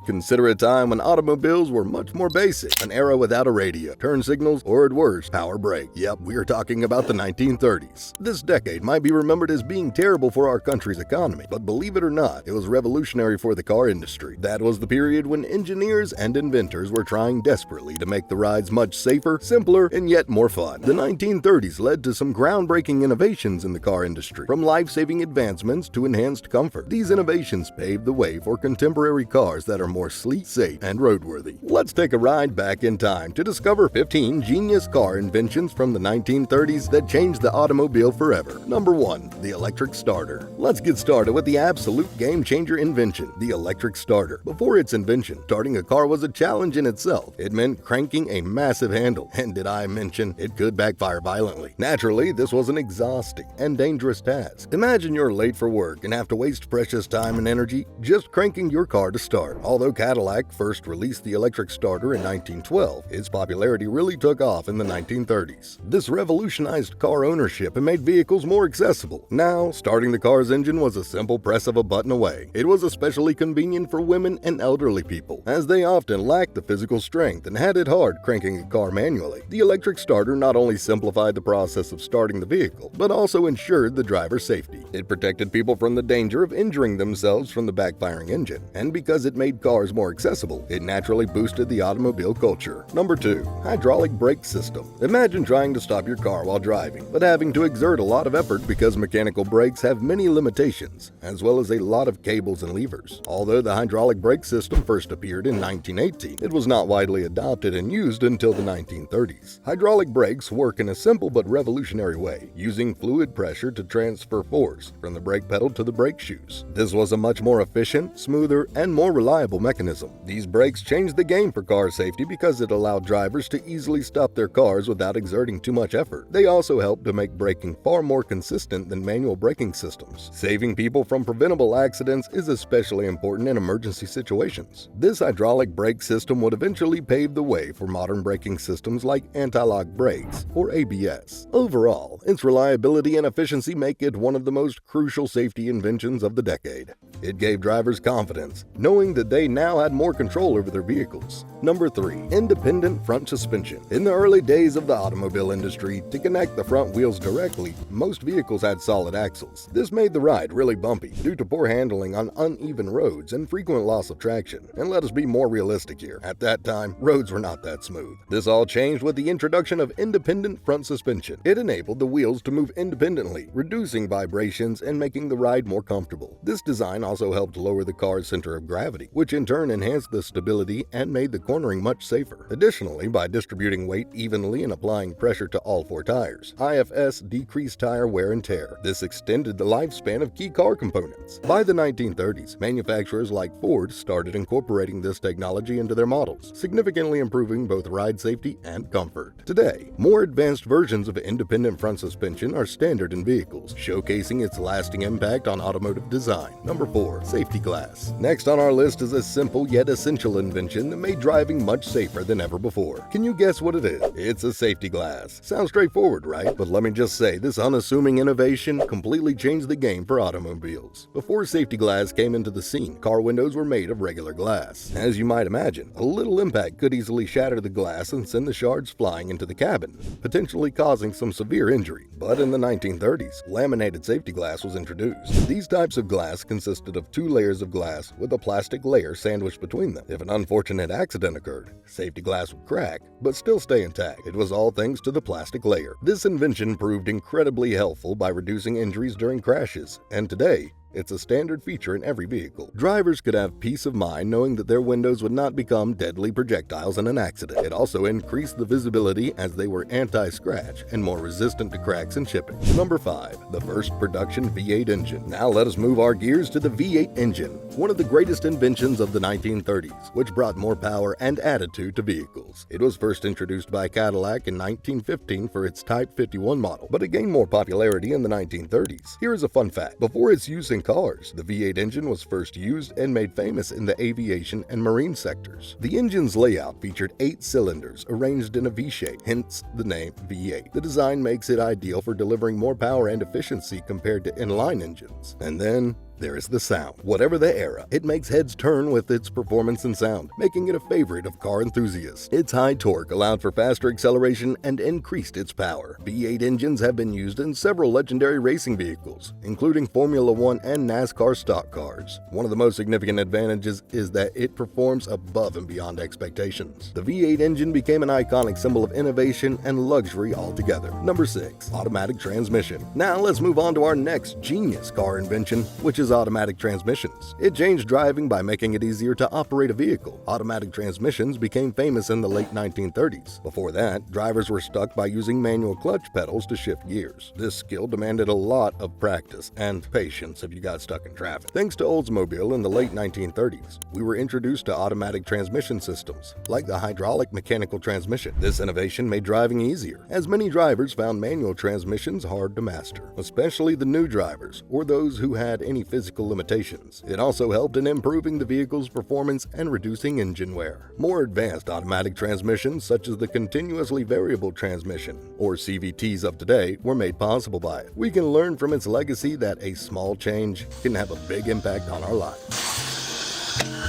Consider a time when automobiles were much more basic, an era without a radio, turn signals, or at worst, power brake. Yep, we are talking about the 1930s. This decade might be remembered as being terrible for our country's economy, but believe it or not, it was revolutionary for the car industry. That was the period when engineers and inventors were trying desperately to make the rides much safer, simpler, and yet more fun. The 1930s led to some groundbreaking innovations in the car industry, from life-saving advancements to enhanced comfort. These innovations paved the way for contemporary cars that are more sleek, safe, and roadworthy. Let's take a ride back in time to discover 15 genius car inventions from the 1930s that changed the automobile forever. Number 1. The electric starter. Let's get started with the absolute game-changer invention, the electric starter. Before its invention, starting a car was a challenge in itself. It meant cranking a massive handle, and did I mention, it could backfire violently. Naturally, this was an exhausting and dangerous task. Imagine you're late for work and have to waste precious time and energy just cranking your car to start. Although Cadillac first released the electric starter in 1912, its popularity really took off in the 1930s. This revolutionized car ownership and made vehicles more accessible. Now, starting the car's engine was a simple press of a button away. It was especially convenient for women and elderly people, as they often lacked the physical strength and had it hard cranking a car manually. The electric starter not only simplified the process of starting the vehicle, but also ensured the driver's safety. It protected people from the danger of injuring themselves from the backfiring engine, and because it made cars more accessible, it naturally boosted the automobile culture. Number 2. Hydraulic brake system. Imagine trying to stop your car while driving, but having to exert a lot of effort because mechanical brakes have many limitations, as well as a lot of cables and levers. Although the hydraulic brake system first appeared in 1918, it was not widely adopted and used until the 1930s. Hydraulic brakes work in a simple but revolutionary way, using fluid pressure to transfer force from the brake pedal to the brake shoes. This was a much more efficient, smoother, and more reliable mechanism. These brakes changed the game for car safety because it allowed drivers to easily stop their cars without exerting too much effort. They also helped to make braking far more consistent than manual braking systems. Saving people from preventable accidents is especially important in emergency situations. This hydraulic brake system would eventually pave the way for modern braking systems like anti-lock brakes, or ABS. Overall, its reliability and efficiency make it one of the most crucial safety inventions of the decade. It gave drivers confidence, knowing that they now had more control over their vehicles. Number 3. Independent front suspension. In the early days of the automobile industry, to connect the front wheels directly, most vehicles had solid axles. This made the ride really bumpy due to poor handling on uneven roads and frequent loss of traction. And let us be more realistic here. At that time, roads were not that smooth. This all changed with the introduction of independent front suspension. It enabled the wheels to move independently, reducing vibrations and making the ride more comfortable. This design also helped lower the car's center of gravity, which in turn enhanced the stability and made the cornering much safer. Additionally, by distributing weight evenly and applying pressure to all 4 tires, IFS decreased tire wear and tear. This extended the lifespan of key car components. By the 1930s, manufacturers like Ford started incorporating this technology into their models, significantly improving both ride safety and comfort. Today, more advanced versions of independent front suspension are standard in vehicles, showcasing its lasting impact on automotive design. Number 4. Safety glass. Next on our list is a simple yet essential invention that made driving much safer than ever before. Can you guess what it is? It's a safety glass. Sounds straightforward, right? But let me just say, this unassuming innovation completely changed the game for automobiles. Before safety glass came into the scene, car windows were made of regular glass. As you might imagine, a little impact could easily shatter the glass and send the shards flying into the cabin, potentially causing some severe injury. But in the 1930s, laminated safety glass was introduced. These types of glass consisted of 2 layers of glass with a plastic layer sandwiched between them. If an unfortunate accident occurred, safety glass would crack, but still stay intact. It was all thanks to the plastic layer. This invention proved incredibly helpful by reducing injuries during crashes, and today, it's a standard feature in every vehicle. Drivers could have peace of mind knowing that their windows would not become deadly projectiles in an accident. It also increased the visibility as they were anti-scratch and more resistant to cracks and chipping. Number 5. The first production V8 engine. Now let us move our gears to the V8 engine, one of the greatest inventions of the 1930s, which brought more power and attitude to vehicles. It was first introduced by Cadillac in 1915 for its Type 51 model, but it gained more popularity in the 1930s. Here is a fun fact. Before its use in cars, the V8 engine was first used and made famous in the aviation and marine sectors. The engine's layout featured 8 cylinders arranged in a V shape, hence the name V8. The design makes it ideal for delivering more power and efficiency compared to inline engines. And then there is the sound. Whatever the era, it makes heads turn with its performance and sound, making it a favorite of car enthusiasts. Its high torque allowed for faster acceleration and increased its power. V8 engines have been used in several legendary racing vehicles, including Formula One and NASCAR stock cars. One of the most significant advantages is that it performs above and beyond expectations. The V8 engine became an iconic symbol of innovation and luxury altogether. Number 6. Automatic transmission. Now let's move on to our next genius car invention, which is automatic transmissions. It changed driving by making it easier to operate a vehicle. Automatic transmissions became famous in the late 1930s. Before that, drivers were stuck by using manual clutch pedals to shift gears. This skill demanded a lot of practice and patience if you got stuck in traffic. Thanks to Oldsmobile in the late 1930s, we were introduced to automatic transmission systems, like the hydraulic mechanical transmission. This innovation made driving easier, as many drivers found manual transmissions hard to master, especially the new drivers or those who had any physical limitations. It also helped in improving the vehicle's performance and reducing engine wear. More advanced automatic transmissions, such as the continuously variable transmission, or CVTs of today, were made possible by it. We can learn from its legacy that a small change can have a big impact on our lives.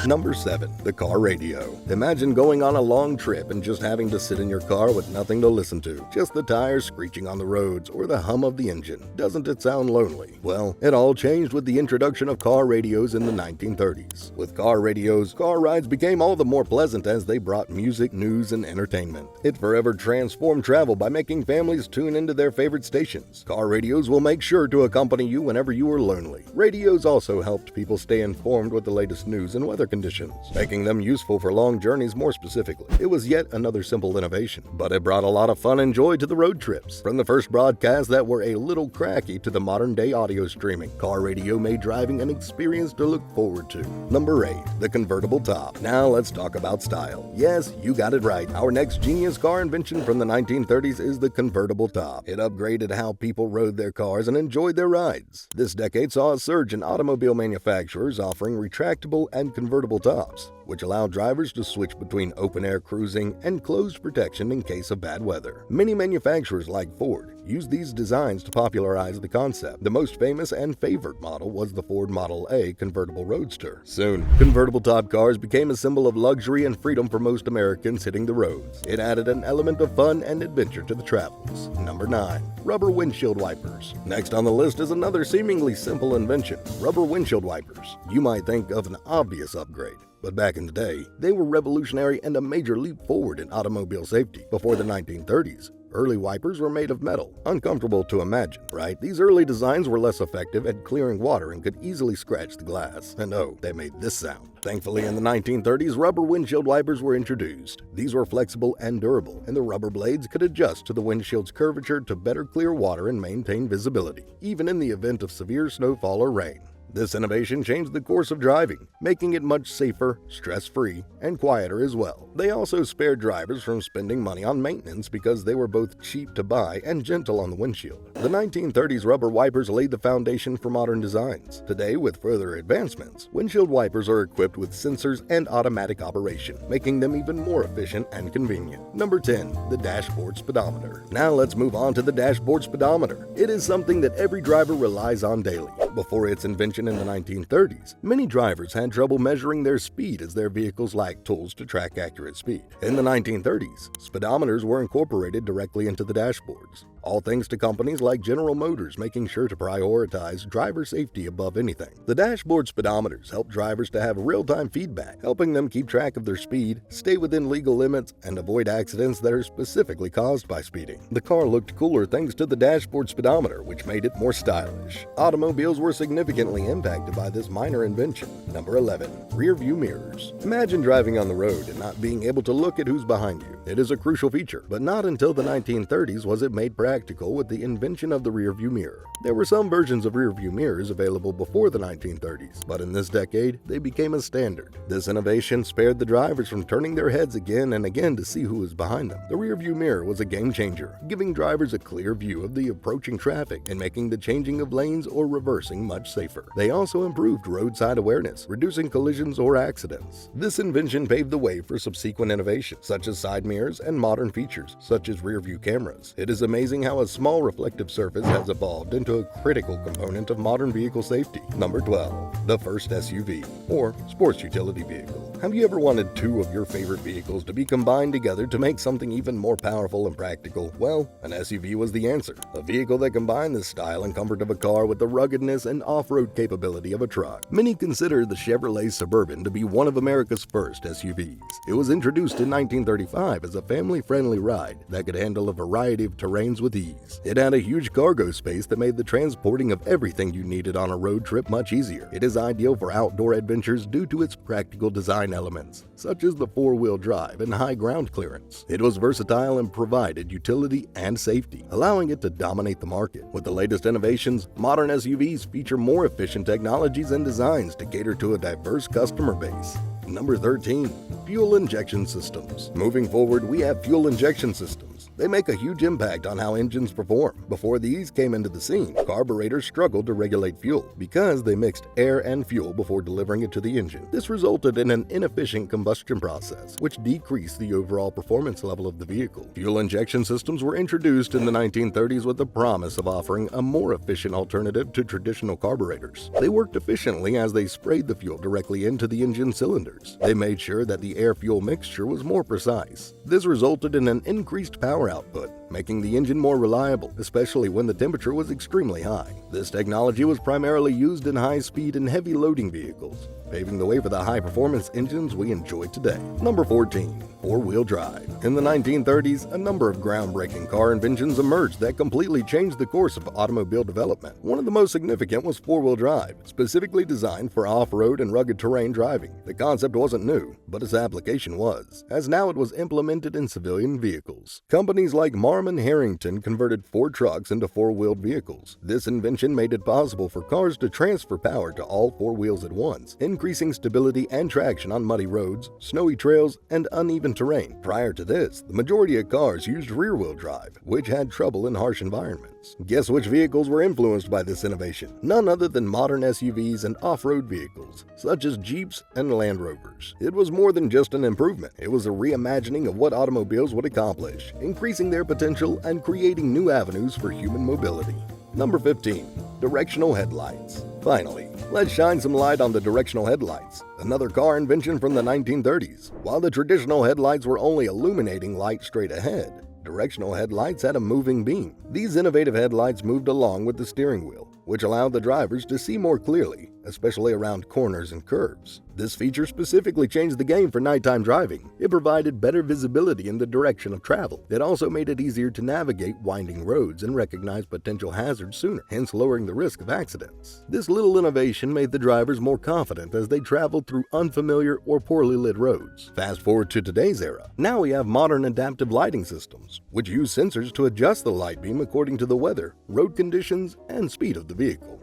Number 7. The car radio. Imagine going on a long trip and just having to sit in your car with nothing to listen to, just the tires screeching on the roads or the hum of the engine. Doesn't it sound lonely? Well, it all changed with the introduction of car radios in the 1930s. With car radios, car rides became all the more pleasant as they brought music, news, and entertainment. It forever transformed travel by making families tune into their favorite stations. Car radios will make sure to accompany you whenever you are lonely. Radios also helped people stay informed with the latest news and weather conditions, making them useful for long journeys more specifically. It was yet another simple innovation, but it brought a lot of fun and joy to the road trips. From the first broadcasts that were a little cracky to the modern-day audio streaming, car radio made driving an experience to look forward to. Number 8. The convertible top. Now let's talk about style. Yes, you got it right. Our next genius car invention from the 1930s is the convertible top. It upgraded how people rode their cars and enjoyed their rides. This decade saw a surge in automobile manufacturers offering retractable and convertible tops, which allowed drivers to switch between open-air cruising and closed protection in case of bad weather. Many manufacturers like Ford used these designs to popularize the concept. The most famous and favored model was the Ford Model A convertible roadster. Soon, convertible top cars became a symbol of luxury and freedom for most Americans hitting the roads. It added an element of fun and adventure to the travels. Number 9. Rubber windshield wipers. Next on the list is another seemingly simple invention, rubber windshield wipers. You might think of an obvious upgrade, but back in the day, they were revolutionary and a major leap forward in automobile safety. Before the 1930s, early wipers were made of metal. Uncomfortable to imagine, right? These early designs were less effective at clearing water and could easily scratch the glass. And oh, they made this sound. Thankfully, in the 1930s, rubber windshield wipers were introduced. These were flexible and durable, and the rubber blades could adjust to the windshield's curvature to better clear water and maintain visibility, even in the event of severe snowfall or rain. This innovation changed the course of driving, making it much safer, stress-free, and quieter as well. They also spared drivers from spending money on maintenance because they were both cheap to buy and gentle on the windshield. The 1930s rubber wipers laid the foundation for modern designs. Today, with further advancements, windshield wipers are equipped with sensors and automatic operation, making them even more efficient and convenient. Number 10. The dashboard speedometer. Now let's move on to the dashboard speedometer. It is something that every driver relies on daily. Before its invention in the 1930s, many drivers had trouble measuring their speed as their vehicles lacked tools to track accurate speed. In the 1930s, speedometers were incorporated directly into the dashboards, all thanks to companies like General Motors making sure to prioritize driver safety above anything. The dashboard speedometers help drivers to have real-time feedback, helping them keep track of their speed, stay within legal limits, and avoid accidents that are specifically caused by speeding. The car looked cooler thanks to the dashboard speedometer, which made it more stylish. Automobiles were significantly impacted by this minor invention. Number 11. Rear view mirrors. Imagine driving on the road and not being able to look at who's behind you. It is a crucial feature, but not until the 1930s was it made practical with the invention of the rear view mirror. There were some versions of rear view mirrors available before the 1930s, but in this decade, they became a standard. This innovation spared the drivers from turning their heads again and again to see who was behind them. The rear view mirror was a game changer, giving drivers a clear view of the approaching traffic and making the changing of lanes or reversing much safer. They also improved roadside awareness, reducing collisions or accidents. This invention paved the way for subsequent innovations, such as side mirrors and modern features, such as rear view cameras. It is amazing how a small reflective surface has evolved into a critical component of modern vehicle safety. Number 12. The first SUV, or sports utility vehicle. Have you ever wanted two of your favorite vehicles to be combined together to make something even more powerful and practical? Well, an SUV was the answer. A vehicle that combined the style and comfort of a car with the ruggedness and off-road capability of a truck. Many consider the Chevrolet Suburban to be one of America's first SUVs. It was introduced in 1935 as a family-friendly ride that could handle a variety of terrains with ease. It had a huge cargo space that made the transporting of everything you needed on a road trip much easier. It is ideal for outdoor adventures due to its practical design elements, such as the four-wheel drive and high ground clearance. It was versatile and provided utility and safety, allowing it to dominate the market. With the latest innovations, modern SUVs feature more efficient technologies and designs to cater to a diverse customer base. Number 13. Fuel injection systems. Moving forward, we have fuel injection systems. They make a huge impact on how engines perform. Before these came into the scene, carburetors struggled to regulate fuel because they mixed air and fuel before delivering it to the engine. This resulted in an inefficient combustion process, which decreased the overall performance level of the vehicle. Fuel injection systems were introduced in the 1930s with the promise of offering a more efficient alternative to traditional carburetors. They worked efficiently as they sprayed the fuel directly into the engine cylinders. They made sure that the air-fuel mixture was more precise. This resulted in an increased power output, making the engine more reliable, especially when the temperature was extremely high. This technology was primarily used in high-speed and heavy loading vehicles, paving the way for the high-performance engines we enjoy today. Number 14. Four-wheel drive. In the 1930s, a number of groundbreaking car inventions emerged that completely changed the course of automobile development. One of the most significant was four-wheel drive, specifically designed for off-road and rugged terrain driving. The concept wasn't new, but its application was, as now it was implemented in civilian vehicles. Companies like Marmon Harrington converted Ford trucks into four-wheeled vehicles. This invention made it possible for cars to transfer power to all four wheels at once, increasing stability and traction on muddy roads, snowy trails, and uneven terrain. Prior to this, the majority of cars used rear-wheel drive, which had trouble in harsh environments. Guess which vehicles were influenced by this innovation? None other than modern SUVs and off-road vehicles, such as Jeeps and Land Rovers. It was more than just an improvement. It was a reimagining of what automobiles would accomplish, increasing their potential and creating new avenues for human mobility. Number 15. Directional headlights. Finally, let's shine some light on the directional headlights, another car invention from the 1930s. While the traditional headlights were only illuminating light straight ahead, directional headlights had a moving beam. These innovative headlights moved along with the steering wheel, which allowed the drivers to see more clearly, especially around corners and curves. This feature specifically changed the game for nighttime driving. It provided better visibility in the direction of travel. It also made it easier to navigate winding roads and recognize potential hazards sooner, hence lowering the risk of accidents. This little innovation made the drivers more confident as they traveled through unfamiliar or poorly lit roads. Fast forward to today's era. Now we have modern adaptive lighting systems, which use sensors to adjust the light beam according to the weather, road conditions, and speed of the vehicle.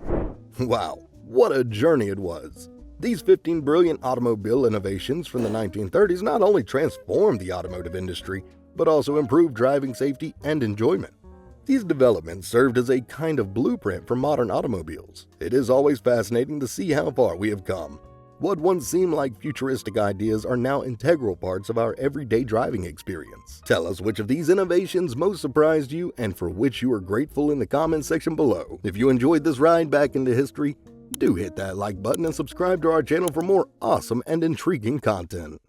Wow, what a journey it was! These 15 brilliant automobile innovations from the 1930s not only transformed the automotive industry, but also improved driving safety and enjoyment. These developments served as a kind of blueprint for modern automobiles. It is always fascinating to see how far we have come. What once seemed like futuristic ideas are now integral parts of our everyday driving experience. Tell us which of these innovations most surprised you and for which you are grateful in the comments section below. If you enjoyed this ride back into history, do hit that like button and subscribe to our channel for more awesome and intriguing content.